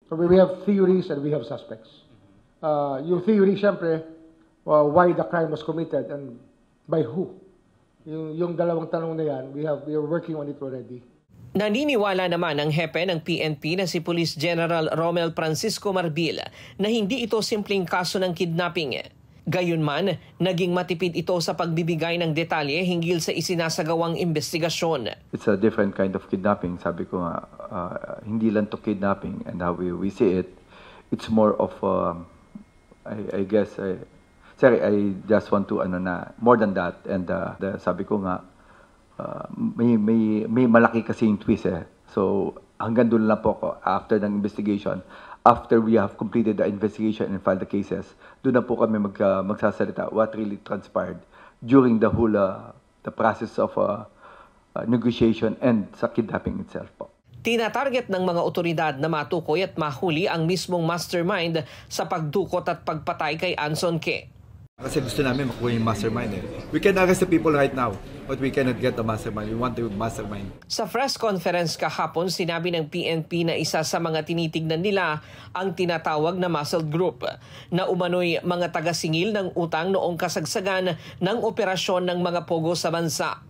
So we have theories and we have suspects. Yung theory, syempre, why the crime was committed and by who. Yung dalawang tanong na yan, we are working on it already. Naniniwala naman ang hepe ng PNP na si Police General Romel Francisco Marbil na hindi ito simpleng kaso ng kidnapping. Gayunman, naging matipid ito sa pagbibigay ng detalye hinggil sa isinasagawang investigasyon. It's a different kind of kidnapping. Sabi ko nga, hindi lang to kidnapping and how we see it. It's more of, I guess, sorry, I just want to, more than that. And sabi ko nga, may malaki kasi yung twist eh. So, hanggang doon lang po ako after ng investigation. After we have completed the investigation and filed the cases, doon na po kami magsasalita what really transpired during the whole the process of negotiation and sa kidnapping itself po. Tinatarget ng mga otoridad na matukoy at mahuli ang mismong mastermind sa pagdukot at pagpatay kay Anson Ke. Kasi gusto namin makuha yung mastermind eh. We can arrest the people right now, but we cannot get the mastermind. We want the mastermind. Sa press conference kahapon, sinabi ng PNP na isa sa mga tinitignan nila ang tinatawag na muscle group na umano'y mga taga-singil ng utang noong kasagsagan ng operasyon ng mga pogo sa bansa.